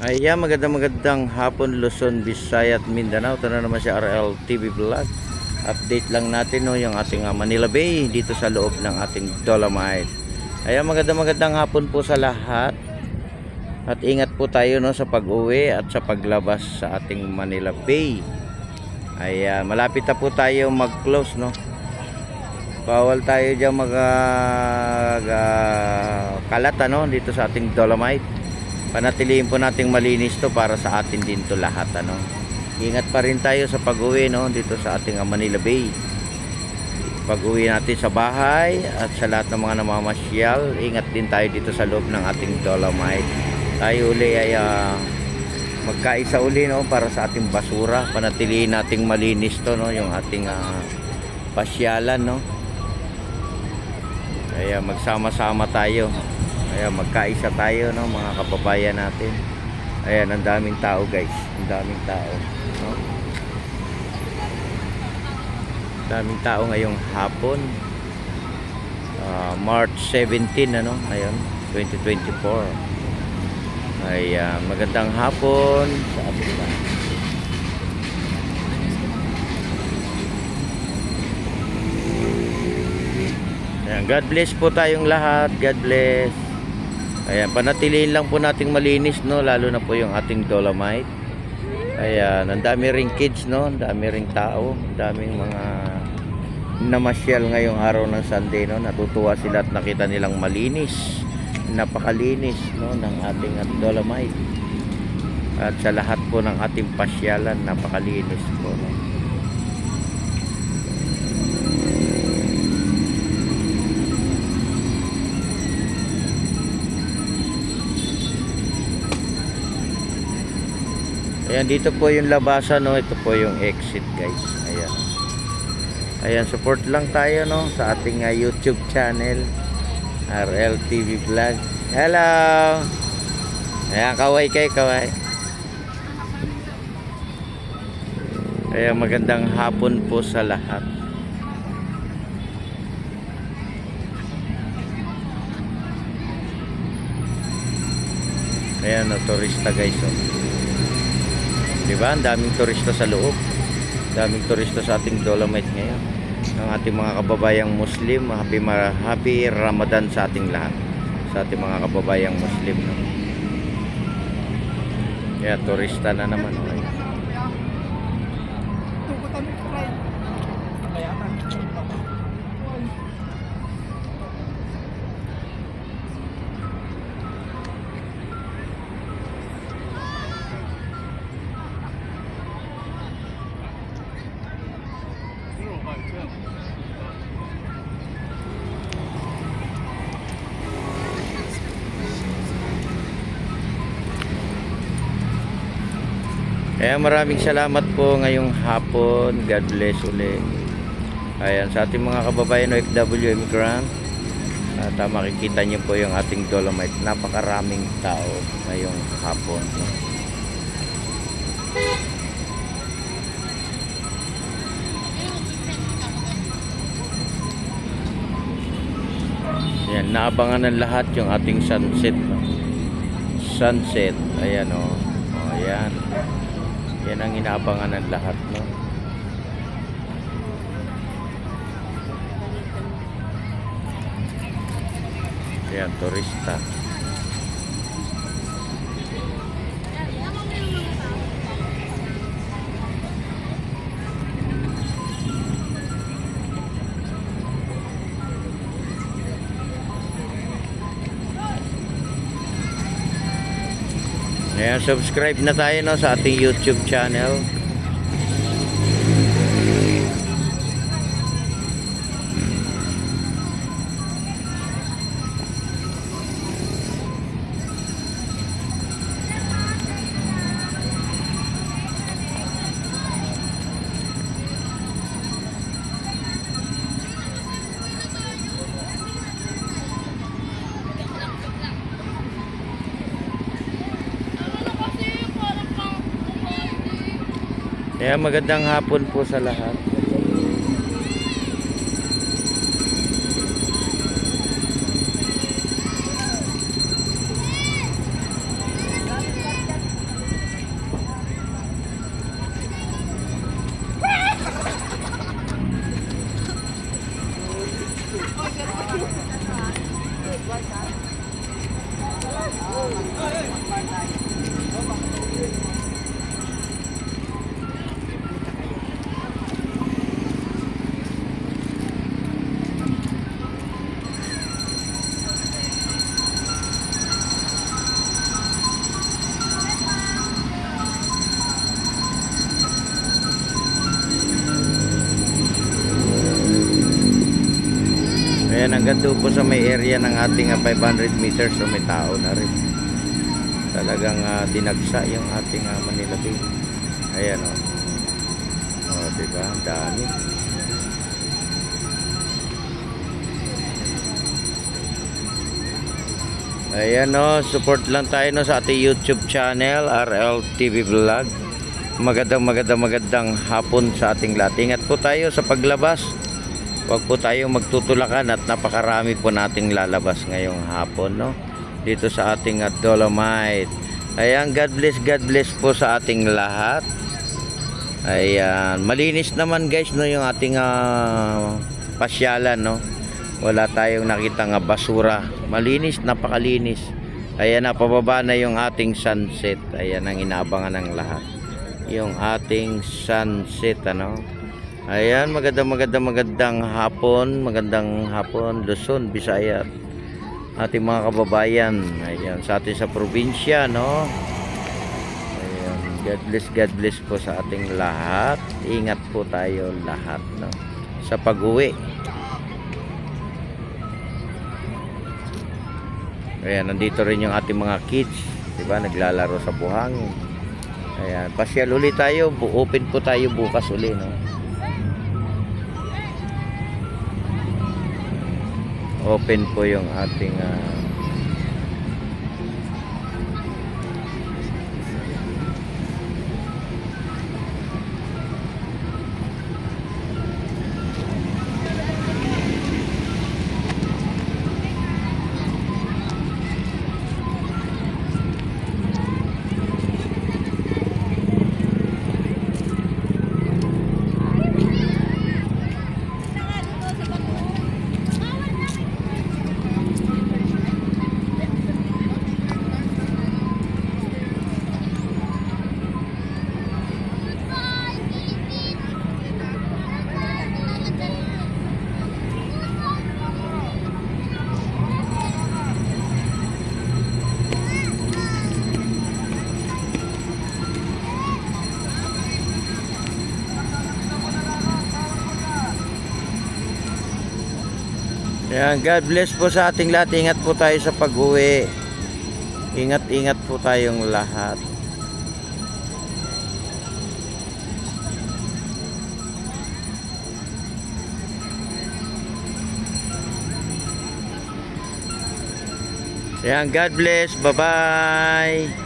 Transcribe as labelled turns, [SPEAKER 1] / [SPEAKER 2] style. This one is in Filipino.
[SPEAKER 1] Ayan, magandang hapon Luzon, Visayas at Mindanao. Ito na naman si RL TV Vlog. Update lang natin yung ating Manila Bay dito sa loob ng ating Dolomite. Ayan, magandang hapon po sa lahat. At ingat po tayo sa pag-uwi at sa paglabas sa ating Manila Bay. Ayan, malapit na po tayo mag-close Bawal tayo diyan kalat dito sa ating Dolomite. Panatilihin po nating malinis to para sa atin din to lahat Ingat pa rin tayo sa pag-uwi dito sa ating Manila Bay. Pag-uwi natin sa bahay at sa lahat ng mga namamasyal, ingat din tayo dito sa loob ng ating Dolomite. Tayo uli ay magkaisa uli para sa ating basura. Panatilihin nating malinis to yung ating pasyalan Kaya magsama-sama tayo. Ayan, magkaisa tayo mga kababayan natin. Ayan, ang daming tao guys. Ang daming tao daming tao ngayong hapon. March 17 Ayan, 2024. Ayan, magandang hapon sa ating lahat. Ayan, God bless po tayong lahat. God bless. Ayan, panatilihin lang po nating malinis lalo na po yung ating Dolomite. Ayan, ang dami ring kids ang dami ring tao, ang daming mga namasyal ngayong araw ng Sunday Natutuwa sila at nakita nilang malinis, napakalinis ng ating Dolomite. At sa lahat po ng ating pasyalan, napakalinis po Ayan, dito po yung labasan ito po yung exit guys. Ayan. Ayan, support lang tayo sa ating YouTube channel RL TV Vlog. Hello. Ayan, kaway kaway. Ayan, magandang hapon po sa lahat. Ayan, turista guys Diba? Ang daming turista sa loob. Daming turista sa ating Dolomite ngayon. Ang ating mga kababayang Muslim, happy Ramadan sa ating lahat. Sa ating mga kababayang Muslim Kaya turista na naman Kaya maraming salamat po ngayong hapon. God bless ulit. Ayan, sa ating mga kababayan OFW immigrant. At makikita niyo po yung ating Dolomite. Napakaraming tao ngayong hapon. Ayan, naabangan ng lahat yung ating sunset. Sunset. Ayan ayan. Yan ang inaabangan ng lahat Ayan, turista. Ayan, subscribe na tayo sa ating YouTube channel. Kaya magandang hapon po sa lahat. hanggang doon po sa may area ng ating 500 meters, so may tao na rin. Talagang dinagsa yung ating Manila Bay. Ayan o. Oh, diba? Ang dami. Ayan o, support lang tayo no, sa ating YouTube channel, RL TV Vlog. Magandang hapon sa ating lahat. Ingat po tayo sa paglabas. Huwag po tayong magtutulakan at napakarami po nating lalabas ngayong hapon no, dito sa ating Dolomite. Ayan, God bless po sa ating lahat. Ayan, malinis naman guys no, yung ating pasyalan no. Wala tayong nakitang basura. Malinis, napakalinis. Ayan na, pababa na yung ating sunset. Ayan ang inaabangan ng lahat. Yung ating sunset, ano. Ayan, magandang hapon. Magandang hapon, Luzon, Visayas. Ating mga kababayan. Ayan, sa atin sa probinsya, no. Ayan, God bless po sa ating lahat. Ingat po tayo lahat, no. Sa pag-uwi. Ayan, nandito rin yung ating mga kids, diba, naglalaro sa buhangin. Ayan, pasyal ulit tayo, open po tayo bukas ulit, no? Open po yung ating Ayan, God bless po sa ating lahat. Ingat po tayo sa pag-uwi. Ingat po tayong lahat. Ayan, God bless. Bye-bye.